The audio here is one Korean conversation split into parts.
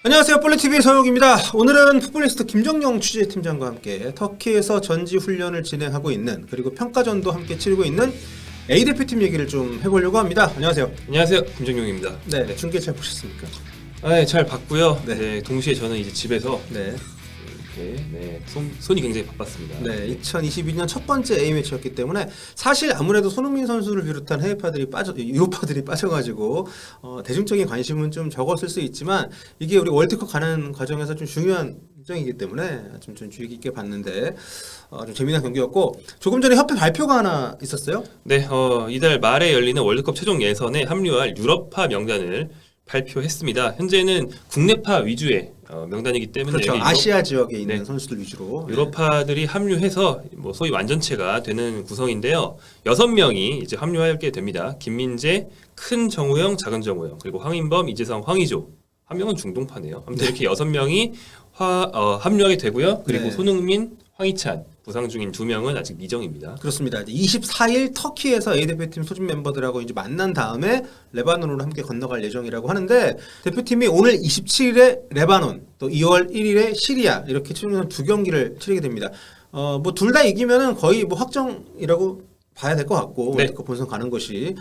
안녕하세요. 볼리TV의 서영욱입니다. 오늘은 풋볼리스트 김정용 취재팀장과 함께 터키에서 전지 훈련을 진행하고 있는, 그리고 평가전도 함께 치르고 있는 A대표팀 얘기를 좀 해보려고 합니다. 안녕하세요. 안녕하세요. 김정용입니다. 네, 중계 잘 보셨습니까? 네, 잘 봤고요. 네. 네, 동시에 저는 이제 집에서 네. 이렇게 손이 굉장히 바빴습니다. 네, 2022년 첫 번째 A매치였기 때문에 사실 아무래도 손흥민 선수를 비롯한 유로파들이 빠져가지고 대중적인 관심은 좀 적었을 수 있지만, 이게 우리 월드컵 가는 과정에서 좀 중요한 일정이기 때문에 좀 주의 깊게 봤는데 좀 재미난 경기였고, 조금 전에 협회 발표가 하나 있었어요. 네, 이달 말에 열리는 월드컵 최종 예선에 합류할 유럽파 명단을 발표했습니다. 현재는 국내파 위주의 명단이기 때문에, 그렇죠. 아시아 지역에 있는 네. 선수들 위주로 유럽파들이 합류해서 뭐 소위 완전체가 되는 구성인데요. 6명이 이제 합류하게 됩니다. 김민재, 큰 정우영, 작은 정우영, 그리고 황인범, 이재성, 황의조. 한 명은 중동파네요. 아무튼 이렇게 6명이 합류하게 되고요. 그리고 네. 손흥민, 황희찬, 부상 중인 2명은 아직 미정입니다. 그렇습니다. 이제 24일 터키에서 A 대표팀 소집 멤버들하고 이제 만난 다음에 레바논으로 함께 건너갈 예정이라고 하는데, 대표팀이 오늘 27일에 레바논, 또 2월 1일에 시리아, 이렇게 최종전 2경기를 치르게 됩니다. 뭐 둘 다 이기면은 거의 뭐 확정이라고 봐야 될 것 같고, 네. 월드컵 본선 가는 것이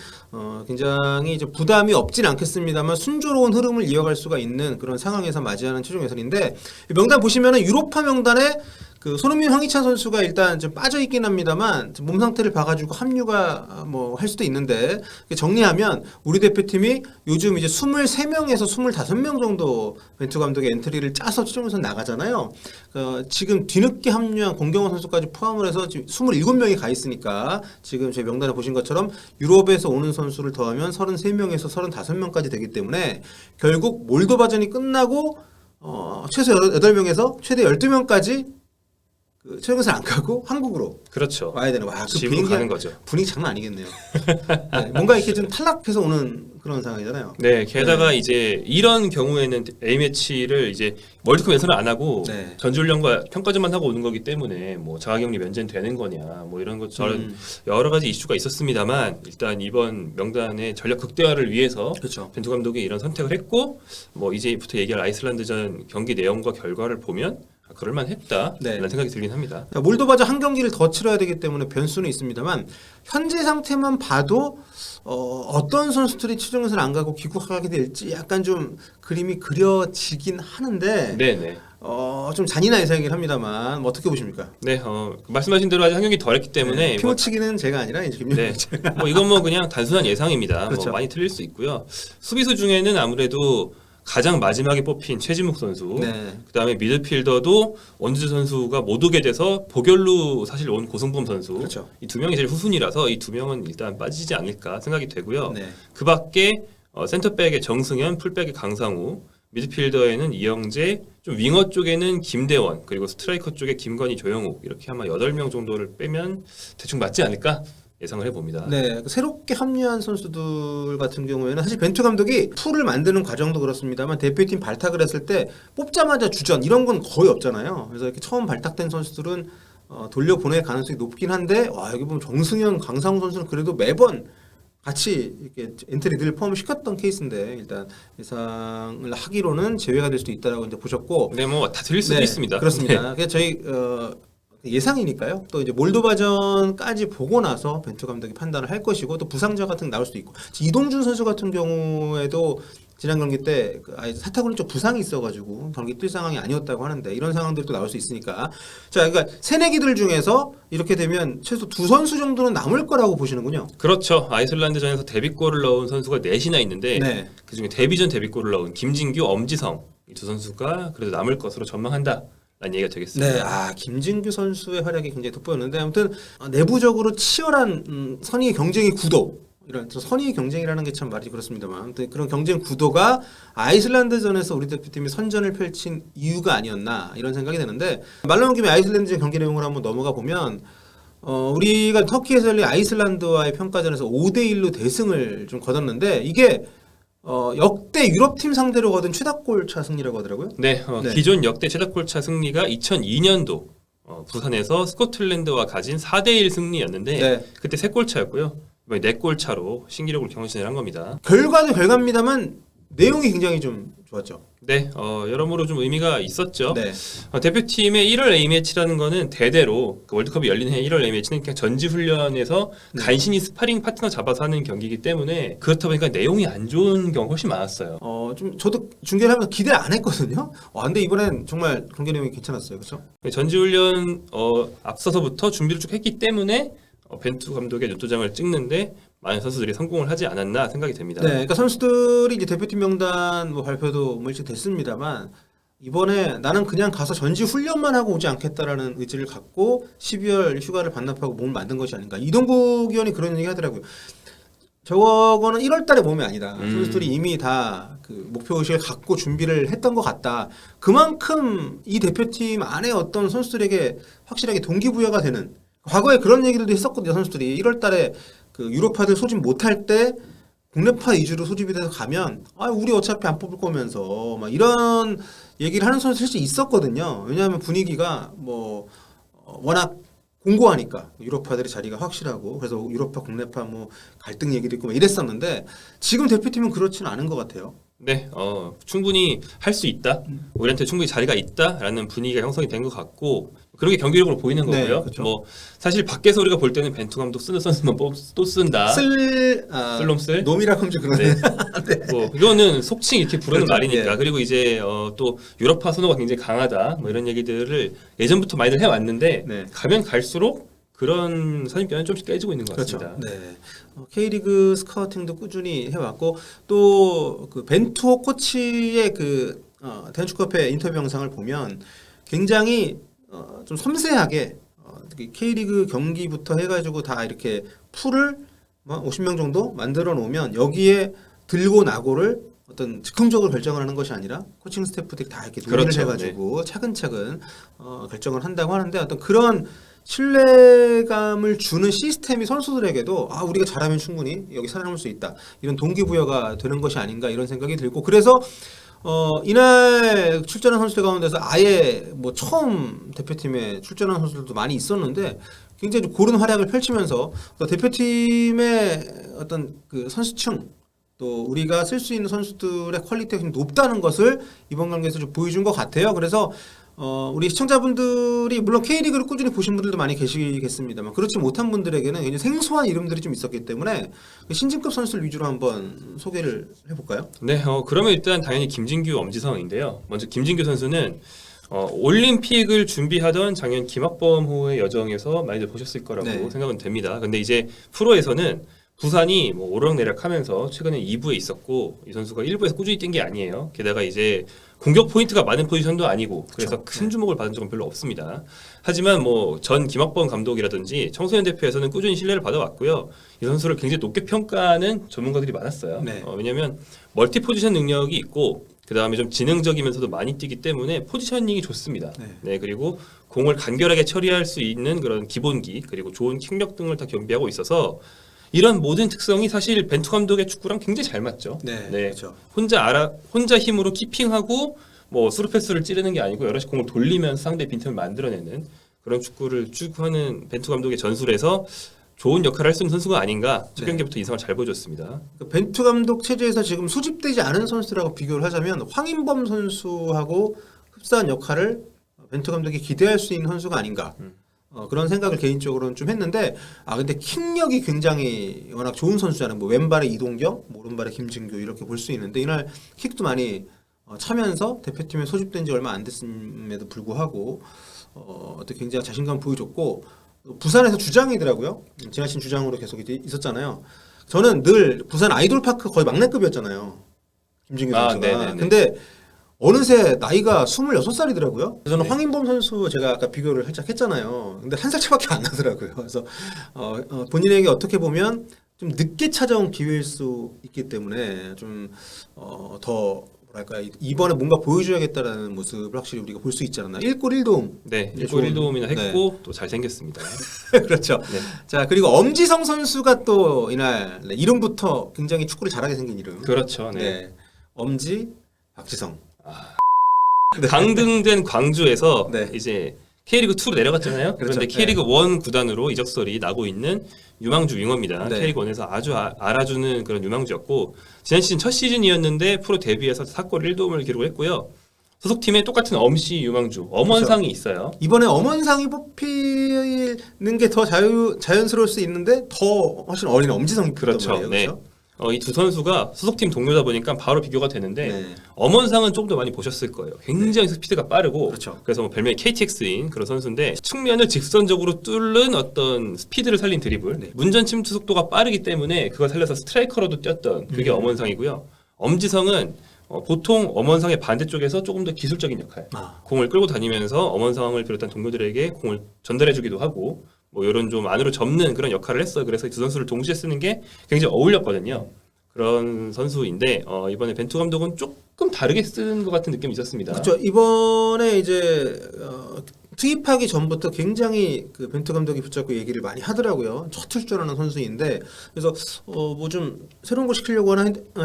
굉장히 이제 부담이 없진 않겠습니다만 순조로운 흐름을 이어갈 수가 있는 그런 상황에서 맞이하는 최종 예선인데, 명단 보시면은 유로파 명단에 그 손흥민, 황희찬 선수가 일단 좀 빠져 있긴 합니다만, 몸 상태를 봐가지고 합류가 뭐 할 수도 있는데, 정리하면 우리 대표팀이 요즘 이제 23명에서 25명 정도 벤투 감독의 엔트리를 짜서 최종예선 나가잖아요. 지금 뒤늦게 합류한 공경원 선수까지 포함을 해서 지금 27명이 가 있으니까, 지금 제 명단을 보신 것처럼 유럽에서 오는 선수를 더하면 33명에서 35명까지 되기 때문에, 결국 몰도바전이 끝나고 최소 8명에서 최대 12명까지 최종예선 안 가고 한국으로 그렇죠. 와야 되는 거야. 집으로 가는 거죠. 분위기 장난 아니겠네요. 네, 뭔가 이렇게 좀 탈락해서 오는 그런 상황이잖아요. 네, 게다가 이제 이런 경우에는 A매치를 이제 월드컵 예선을 안 하고 네. 전지훈련과 평가전만 하고 오는 거기 때문에 뭐 자가격리 면제는 되는 거냐, 뭐 이런 것처럼 여러 가지 이슈가 있었습니다만, 일단 이번 명단의 전력 극대화를 위해서 그렇죠. 벤투 감독이 이런 선택을 했고, 뭐 이제부터 얘기할 아이슬란드전 경기 내용과 결과를 보면 그럴만했다라는 네. 생각이 들긴 합니다. 몰도바전 한 경기를 더 치러야 되기 때문에 변수는 있습니다만, 현재 상태만 봐도 어떤 선수들이 최종예선 안 가고 귀국하게 될지 약간 좀 그림이 그려지긴 하는데, 네네. 좀 잔인한 예상이긴 합니다만, 뭐 어떻게 보십니까? 네, 말씀하신 대로 아직 한 경기 덜 했기 때문에 피고치기는 제가 아니라 이제 김용민 네, 뭐 이건 뭐 그냥 단순한 예상입니다. 그렇죠. 뭐 많이 틀릴 수 있고요. 수비수 중에는 아무래도 가장 마지막에 뽑힌 최지묵 선수, 네. 그다음에 미드필더도 원주주 선수가 못 오게 돼서 보결로 사실 온 고승범 선수, 그렇죠. 이 2명이 제일 후순이라서 이 2명은 일단 빠지지 않을까 생각이 되고요. 네. 그밖에 센터백의 정승현, 풀백의 강상우, 미드필더에는 이영재, 좀 윙어 쪽에는 김대원, 그리고 스트라이커 쪽에 김건희, 조영욱, 이렇게 아마 8명 정도를 빼면 대충 맞지 않을까 예상을 해봅니다. 네, 새롭게 합류한 선수들 같은 경우에는 사실 벤투 감독이 풀을 만드는 과정도 그렇습니다만, 대표팀 발탁을 했을 때 뽑자마자 주전 이런 건 거의 없잖아요. 그래서 이렇게 처음 발탁된 선수들은 돌려보낼 가능성이 높긴 한데, 와, 여기 보면 정승현, 강상우 선수는 그래도 매번 같이 이렇게 엔트리 늘 포함시켰던 케이스인데, 일단 예상을 하기로는 제외가 될 수도 있다라고 이제 보셨고, 네, 뭐 다 드릴 수도 네, 있습니다. 그렇습니다. 그래서 저희 예상이니까요. 또 이제 몰도바전까지 보고 나서 벤투 감독이 판단을 할 것이고, 또 부상자 같은 게 나올 수도 있고, 이동준 선수 같은 경우에도 지난 경기 때 사타구니 쪽 부상이 있어가지고 경기 뛸 상황이 아니었다고 하는데, 이런 상황들이 또 나올 수 있으니까, 자, 그러니까 새내기들 중에서 이렇게 되면 최소 2선수 정도는 남을 거라고 보시는군요. 그렇죠. 아이슬란드전에서 데뷔골을 넣은 선수가 4이나 있는데, 네. 그중에 데뷔전 데뷔골을 넣은 김진규, 엄지성, 이 2선수가 그래도 남을 것으로 전망한다 라는 얘기가 되겠습니다. 네, 김진규 선수의 활약이 굉장히 돋보였는데, 아무튼 내부적으로 치열한 선의의 경쟁의 구도, 이런 선의의 경쟁이라는 게 참 말이 그렇습니다만, 아무튼 그런 경쟁 구도가 아이슬란드전에서 우리 대표팀이 선전을 펼친 이유가 아니었나, 이런 생각이 드는데, 말 나온 김에 아이슬란드전 경기 내용을 한번 넘어가 보면, 우리가 터키에서 열린 아이슬란드와의 평가전에서 5대1로 대승을 좀 거뒀는데, 이게 역대 유럽팀 상대로 거둔 최다골차 승리라고 하더라고요. 네, 네. 기존 역대 최다골차 승리가 2002년도 부산에서 스코틀랜드와 가진 4대1 승리였는데, 네. 그때 3골차였고요. 이번에 4골차로 신기록을 경신을 한 겁니다. 결과도 결과입니다만, 내용이 굉장히 좀 좋았죠. 네, 여러모로 좀 의미가 있었죠. 네. 대표팀의 1월 A매치라는 거는 대대로 그 월드컵이 열리는 해 1월 A매치는 그냥 전지훈련에서 간신히 스파링 파트너 잡아서 하는 경기이기 때문에 그렇다 보니까 내용이 안 좋은 경우가 훨씬 많았어요. 좀 저도 중계를 하면서 기대를 안 했거든요. 근데 이번엔 정말 경기 내용이 괜찮았어요. 그렇죠? 전지훈련 앞서서부터 준비를 쭉 했기 때문에 벤투 감독의 눈도장을 찍는데 많은 선수들이 성공을 하지 않았나 생각이 됩니다. 네, 그러니까 선수들이 이제 대표팀 명단 발표도 일찍 됐습니다만 이번에 나는 그냥 가서 전지 훈련만 하고 오지 않겠다라는 의지를 갖고 12월 휴가를 반납하고 몸을 만든 것이 아닌가. 이동국 의원이 그런 얘기 하더라고요. 저거는 1월달에 몸이 아니다. 선수들이 이미 다 그 목표 의식을 갖고 준비를 했던 것 같다. 그만큼 이 대표팀 안에 어떤 선수들에게 확실하게 동기부여가 되는. 과거에 그런 얘기들도 했었거든요. 선수들이 1월달에 그 유로파들 소집 못할 때 국내파 위주로 소집이 돼서 가면 우리 어차피 안 뽑을 거면서 막 이런 얘기를 하는 선수 실제 있었거든요. 왜냐하면 분위기가 뭐 워낙 공고하니까 유로파들의 자리가 확실하고 그래서 유로파 국내파 뭐 갈등 얘기도 있고 막 이랬었는데 지금 대표팀은 그렇지는 않은 것 같아요. 네, 충분히 할 수 있다. 우리한테 충분히 자리가 있다라는 분위기가 형성이 된 것 같고 그런 게 경기력으로 보이는 네, 거고요. 그렇죠. 뭐 사실 밖에서 우리가 볼 때는 벤투 감독 쓰는 선수만 또 쓴다. 쓸놈쓸 놈이라고 하면 좀 그러네. 네. 뭐 이거는 속칭 이렇게 부르는 그렇죠. 말이니까. 예. 그리고 이제 또 유럽파 선호가 굉장히 강하다. 뭐 이런 얘기들을 예전부터 많이들 해왔는데 네. 가면 갈수록 그런 선입견은 좀씩 깨지고 있는 것 같습니다. 그렇죠. 네. K리그 스카우팅도 꾸준히 해왔고 또 그 벤투호 코치의 그 대한축구협회 인터뷰 영상을 보면 굉장히 좀 섬세하게 K리그 경기부터 해가지고 다 이렇게 풀을 50명 정도 만들어 놓으면 여기에 들고 나고를 어떤 즉흥적으로 결정을 하는 것이 아니라 코칭 스태프들이 다 이렇게 논의를 그렇죠. 해가지고 차근차근 결정을 한다고 하는데 어떤 그런 신뢰감을 주는 시스템이 선수들에게도 우리가 잘하면 충분히 여기 살아남을 수 있다 이런 동기부여가 되는 것이 아닌가 이런 생각이 들고 그래서 이날 출전한 선수들 가운데서 아예 뭐 처음 대표팀에 출전한 선수들도 많이 있었는데 굉장히 좀 고른 활약을 펼치면서 대표팀의 어떤 그 선수층 또 우리가 쓸 수 있는 선수들의 퀄리티가 좀 높다는 것을 이번 경기에서 좀 보여준 것 같아요. 그래서 우리 시청자분들이 물론 K리그를 꾸준히 보신 분들도 많이 계시겠습니다만 그렇지 못한 분들에게는 굉장히 생소한 이름들이 좀 있었기 때문에 신진급 선수들 위주로 한번 소개를 해볼까요? 네, 그러면 일단 당연히 김진규, 엄지성인데요. 먼저 김진규 선수는 올림픽을 준비하던 작년 김학범호의 여정에서 많이들 보셨을 거라고 네. 생각은 됩니다. 근데 이제 프로에서는 부산이 뭐 오르락내리락하면서 최근에 2부에 있었고 이 선수가 1부에서 꾸준히 뛴 게 아니에요. 게다가 이제 공격 포인트가 많은 포지션도 아니고 그래서 그렇죠. 큰 주목을 받은 적은 별로 없습니다. 하지만 뭐 전 김학범 감독이라든지 청소년 대표에서는 꾸준히 신뢰를 받아왔고요. 이 선수를 굉장히 높게 평가하는 전문가들이 많았어요. 네. 왜냐하면 멀티 포지션 능력이 있고 그 다음에 좀 지능적이면서도 많이 뛰기 때문에 포지셔닝이 좋습니다. 네. 그리고 공을 간결하게 처리할 수 있는 그런 기본기 그리고 좋은 킥력 등을 다 겸비하고 있어서 이런 모든 특성이 사실 벤투 감독의 축구랑 굉장히 잘 맞죠. 네, 네. 그렇죠. 혼자 힘으로 키핑하고 뭐 스루 패스를 찌르는 게 아니고 여럿이 공을 돌리면서 상대 빈틈을 만들어내는 그런 축구를 쭉 하는 벤투 감독의 전술에서 좋은 역할을 할 수 있는 선수가 아닌가 첫 네. 경기부터 인상을 잘 보여줬습니다. 벤투 감독 체제에서 지금 수집되지 않은 선수들하고 비교를 하자면 황인범 선수하고 흡사한 역할을 벤투 감독이 기대할 수 있는 선수가 아닌가 그런 생각을 개인적으로는 좀 했는데 근데 킥력이 굉장히 워낙 좋은 선수잖아요. 뭐 왼발의 이동경, 뭐 오른발의 김진규 이렇게 볼 수 있는데 이날 킥도 많이 차면서 대표팀에 소집된 지 얼마 안 됐음에도 불구하고 굉장히 자신감 보여줬고 부산에서 주장이더라고요. 지나친 주장으로 계속 있었잖아요. 저는 늘 부산 아이돌파크 거의 막내급이었잖아요. 김진규 선수가. 네네네. 근데 어느새 나이가 26살이더라고요. 저는 네. 황인범 선수 제가 아까 비교를 살짝 했잖아요. 근데 한 살 차밖에 안 나더라고요. 그래서 본인에게 어떻게 보면 좀 늦게 찾아온 기회일 수 있기 때문에 좀 더 뭐랄까 이번에 뭔가 보여줘야겠다라는 모습을 확실히 우리가 볼 수 있지 않았나. 1골 1도움. 네, 네, 1골 1도움이나 네. 했고 또 잘생겼습니다. 그렇죠. 네. 자 그리고 엄지성 선수가 또 이날 이름부터 굉장히 축구를 잘하게 생긴 이름. 그렇죠. 네. 네. 엄지 박지성. 강등된 광주에서 네. 이제 K리그 2로 내려갔잖아요. 그렇죠. 그런데 K리그 1 구단으로 이적설이 나고 있는 유망주 윙어입니다. 네. K리그 1에서 아주 알아주는 그런 유망주였고 지난 시즌 첫 시즌이었는데 프로 데뷔해서 4골 1도움을 기록했고요. 소속팀에 똑같은 엄씨 유망주 엄원상이 있어요. 이번에 엄원상이 뽑히는 게 더 자연스러울 수 있는데 더 훨씬 어린 엄지성이 뽑혔단 그렇죠. 말이에요. 네. 그렇죠? 이 두 선수가 소속팀 동료다 보니까 바로 비교가 되는데 네. 엄원상은 좀 더 많이 보셨을 거예요. 굉장히 스피드가 빠르고 그렇죠. 그래서 뭐 별명이 KTX인 그런 선수인데 측면을 직선적으로 뚫는 어떤 스피드를 살린 드리블 네. 문전 침투 속도가 빠르기 때문에 그걸 살려서 스트라이커로도 뛰었던 그게 엄원상이고요. 엄지성은 보통 엄원상의 반대쪽에서 조금 더 기술적인 역할 공을 끌고 다니면서 엄원상을 비롯한 동료들에게 공을 전달해주기도 하고 뭐 이런 좀 안으로 접는 그런 역할을 했어요. 그래서 이 두 선수를 동시에 쓰는 게 굉장히 어울렸거든요. 그런 선수인데 이번에 벤투 감독은 조금 다르게 쓴 것 같은 느낌이 있었습니다. 그렇죠. 이번에 이제 투입하기 전부터 굉장히 그 벤투 감독이 붙잡고 얘기를 많이 하더라고요. 첫 출전하는 선수인데 그래서 뭐 좀 새로운 걸 시키려고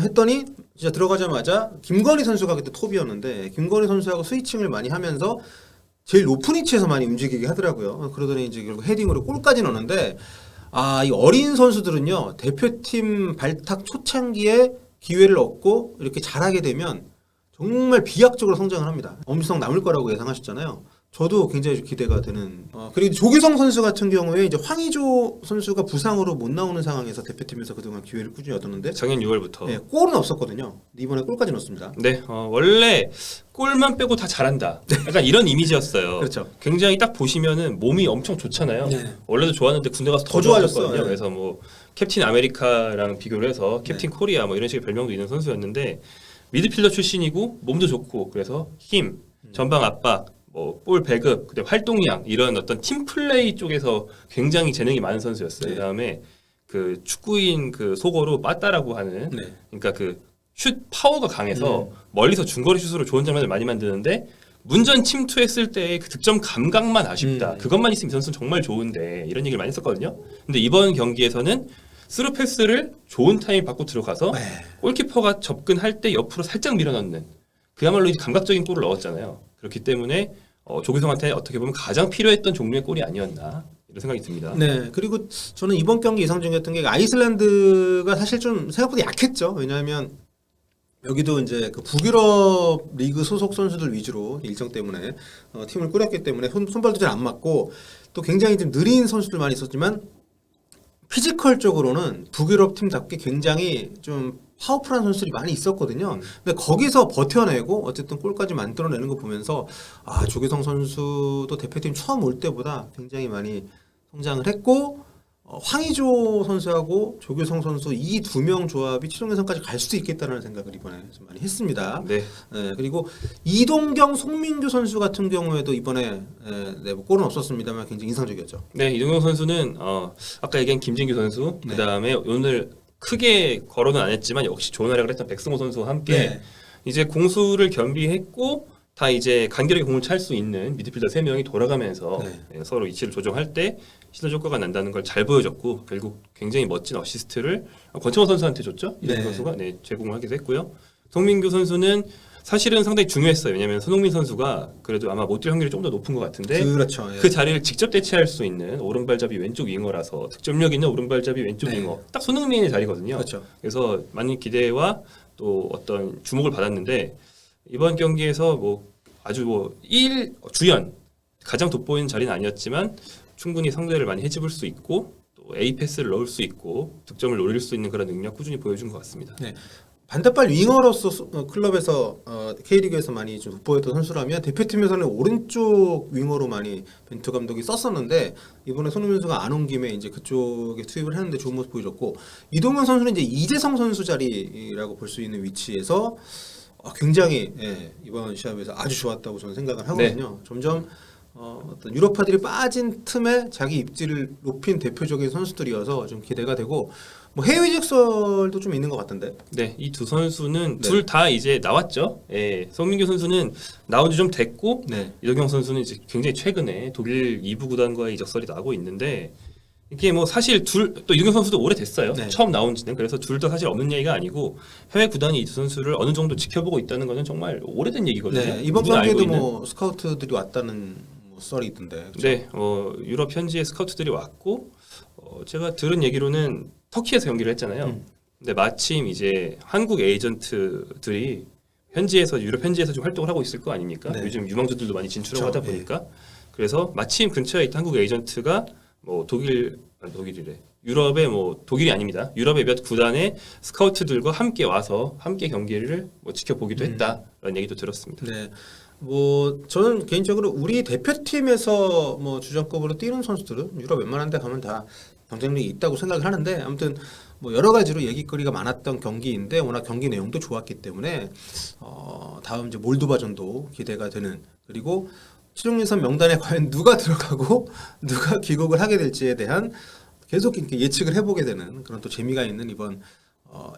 했더니 진짜 들어가자마자 김건희 선수가 그때 톱이었는데 김건희 선수하고 스위칭을 많이 하면서 제일 높은 위치에서 많이 움직이게 하더라고요. 그러더니 이제 결국 헤딩으로 골까지 넣었는데 이 어린 선수들은요 대표팀 발탁 초창기에 기회를 얻고 이렇게 잘하게 되면 정말 비약적으로 성장을 합니다. 엄지성 남을 거라고 예상하셨잖아요. 저도 굉장히 기대가 되는. 그리고 조규성 선수 같은 경우에 이제 황의조 선수가 부상으로 못 나오는 상황에서 대표팀에서 그동안 기회를 꾸준히 얻었는데 작년 6월부터 네, 골은 없었거든요. 이번에 골까지 넣었습니다. 네, 원래 골만 빼고 다 잘한다. 약간 이런 이미지였어요. 그렇죠. 굉장히 딱 보시면은 몸이 엄청 좋잖아요. 네. 원래도 좋았는데 군대 가서 더 좋아졌어요. 좋아졌거든요. 네. 그래서 뭐 캡틴 아메리카랑 비교를 해서 캡틴 코리아 뭐 이런 식의 별명도 있는 선수였는데 미드필더 출신이고 몸도 좋고 그래서 힘, 전방 압박, 뭐 볼 배급, 그다음 활동량 이런 어떤 팀 플레이 쪽에서 굉장히 재능이 많은 선수였어요. 네. 그다음에 그 축구인 그 속어로 빠따라고 하는 네. 그러니까 그 슛 파워가 강해서 멀리서 중거리 슛으로 좋은 장면을 많이 만드는데 문전 침투했을 때의 그 득점 감각만 아쉽다. 그것만 있으면 이 선수는 정말 좋은데 이런 얘기를 많이 했었거든요. 근데 이번 경기에서는 스루 패스를 좋은 타임 받고 들어가서 네. 골키퍼가 접근할 때 옆으로 살짝 밀어넣는 그야말로 이제 감각적인 골을 넣었잖아요. 그렇기 때문에 조규성한테 어떻게 보면 가장 필요했던 종류의 골이 아니었나 이런 생각이 듭니다. 네. 그리고 저는 이번 경기 이상적이었던 게 아이슬란드가 사실 좀 생각보다 약했죠. 왜냐하면 여기도 이제 그 북유럽 리그 소속 선수들 위주로 일정 때문에 팀을 꾸렸기 때문에 손발도 잘 안 맞고 또 굉장히 좀 느린 선수들 많이 있었지만 피지컬적으로는 북유럽 팀답게 굉장히 좀 파워풀한 선수들이 많이 있었거든요. 근데 거기서 버텨내고 어쨌든 골까지 만들어내는 거 보면서 조규성 선수도 대표팀 처음 올 때보다 굉장히 많이 성장을 했고 황의조 선수하고 조규성 선수 이 두 명 조합이 최종 예선까지 갈 수도 있겠다는 생각을 이번에 좀 많이 했습니다. 네. 그리고 이동경, 송민규 선수 같은 경우에도 이번에 뭐 골은 없었습니다만 굉장히 인상적이었죠. 네, 이동경 선수는 아까 얘기한 김진규 선수, 네. 그다음에 오늘 크게 거론은 안 했지만 역시 좋은 활약을 했던 백승호 선수와 함께 네. 이제 공수를 겸비했고 다 이제 간결하게 공을 찰 수 있는 미드필더 3명이 돌아가면서 네. 서로 위치를 조정할 때 시너지 효과가 난다는 걸 잘 보여줬고 결국 굉장히 멋진 어시스트를 권창훈 선수한테 줬죠. 이동경 네. 선수가 제공을 하기도 했고요. 송민규 선수는 사실은 상당히 중요했어요. 왜냐하면 손흥민 선수가 그래도 아마 못 뛸 확률이 좀 더 높은 것 같은데 그렇죠. 예. 그 자리를 직접 대체할 수 있는 오른발잡이 왼쪽 윙어라서 득점력 있는 오른발잡이 왼쪽 네. 윙어 딱 손흥민의 자리거든요. 그렇죠. 그래서 많은 기대와 또 어떤 주목을 받았는데 이번 경기에서 뭐 아주 뭐 주연 가장 돋보이는 자리는 아니었지만 충분히 상대를 많이 해집을 수 있고 또 A 패스를 넣을 수 있고 득점을 노릴 수 있는 그런 능력 꾸준히 보여준 것 같습니다. 네. 반대발 윙어로서 클럽에서 K리그에서 많이 좀 돋보였던 선수라면 대표팀에서는 오른쪽 윙어로 많이 벤투 감독이 썼었는데 이번에 손흥민 선수가 안 온 김에 이제 그쪽에 투입을 했는데 좋은 모습 보여줬고 이동현 선수는 이제 이재성 선수 자리라고 볼 수 있는 위치에서 굉장히 이번 시합에서 아주 좋았다고 저는 생각을 하거든요. 점점 어떤 유럽파들이 빠진 틈에 자기 입지를 높인 대표적인 선수들이어서 좀 기대가 되고 뭐 해외 이적설도 좀 있는 것 같던데. 네, 이 두 선수는 네. 둘 다 이제 나왔죠. 송민규 선수는 나온 지 좀 됐고 네. 이동경 선수는 이제 굉장히 최근에 독일 2부 구단과의 이적설이 나고 있는데 이게 뭐 사실 또 이동경 선수도 오래됐어요. 네. 처음 나온 지는. 그래서 둘 다 사실 없는 얘기가 아니고 해외 구단이 이 두 선수를 어느 정도 지켜보고 있다는 거는 정말 오래된 얘기거든요. 네. 이번 누구나 알고 경기에도 있는. 뭐 스카우트들이 왔다는 뭐 썰이 있던데. 그쵸? 네, 유럽 현지에 스카우트들이 왔고 제가 들은 얘기로는 터키에서 경기를 했잖아요. 근데 마침 이제 한국 에이전트들이 유럽 현지에서 좀 활동을 하고 있을 거 아닙니까? 네. 요즘 유망주들도 많이 진출하고 그쵸, 하다 보니까 그래서 마침 근처에 있던 한국 에이전트가 뭐 독일이래. 유럽의 뭐 독일이 아닙니다. 유럽의 몇 구단의 스카우트들과 함께 와서 함께 경기를 뭐 지켜보기도 했다라는 얘기도 들었습니다. 네. 뭐 저는 개인적으로 우리 대표팀에서 뭐 주전급으로 뛰는 선수들은 유럽 웬만한 데 가면 다 경쟁력이 있다고 생각을 하는데 아무튼 뭐 여러 가지로 얘기거리가 많았던 경기인데 워낙 경기 내용도 좋았기 때문에 다음 이제 몰도바전도 기대가 되는 그리고 최종 예선 명단에 과연 누가 들어가고 누가 귀국을 하게 될지에 대한 계속 이렇게 예측을 해보게 되는 그런 또 재미가 있는 이번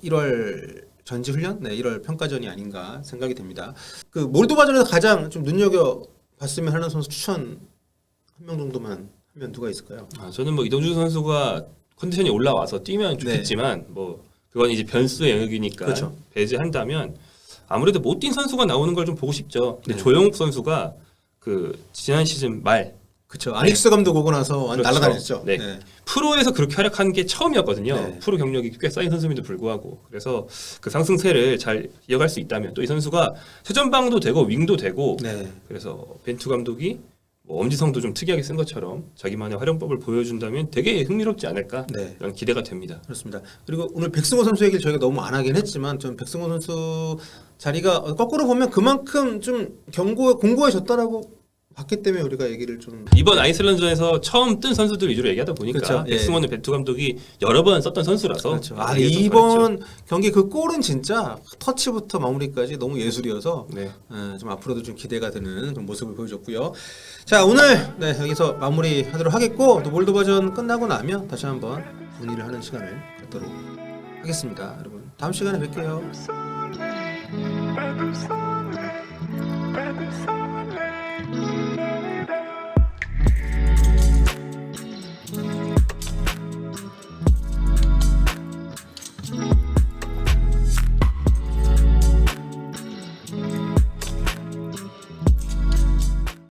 1월 전지훈련, 1월 평가전이 아닌가 생각이 됩니다. 그 몰도바전에서 가장 좀 눈여겨 봤으면 하는 선수 추천 한 명 정도만 하면 누가 있을까요? 저는 뭐 이동준 선수가 컨디션이 올라와서 뛰면 좋겠지만 뭐 그건 이제 변수의 영역이니까 그렇죠. 배제한다면 아무래도 못 뛴 선수가 나오는 걸 좀 보고 싶죠. 근데 네. 조영욱 선수가 그 지난 시즌 말 그렇죠. 아닉스 감독 오고 나서 완전 그렇죠. 날아다녔죠. 네. 프로에서 그렇게 활약한 게 처음이었거든요. 네. 프로 경력이 꽤 쌓인 선수임에도 불구하고 그래서 그 상승세를 잘 이어갈 수 있다면 또 이 선수가 최전방도 되고 윙도 되고 네. 그래서 벤투 감독이 뭐 엄지성도 좀 특이하게 쓴 것처럼 자기만의 활용법을 보여준다면 되게 흥미롭지 않을까 네. 이런 기대가 됩니다. 그렇습니다. 그리고 오늘 백승호 선수 얘기를 저희가 너무 안 하긴 했지만 전 백승호 선수 자리가 거꾸로 보면 그만큼 좀 공고해졌다라고 봤기 때문에 우리가 얘기를 좀 이번 아이슬란드전에서 처음 뜬 선수들 위주로 얘기하다 보니까 그렇죠. 예. 백승호는 벤투 감독이 여러 번 썼던 선수라서 그렇죠. 얘기가 좀 이번 경기 그 골은 진짜 터치부터 마무리까지 너무 예술이어서 네. 좀 앞으로도 좀 기대가 되는 그런 모습을 보여줬고요. 자 오늘 여기서 마무리하도록 하겠고 또 몰도바전 끝나고 나면 다시 한번 문의를 하는 시간을 갖도록 하겠습니다. 여러분 다음 시간에 뵐게요. By the side.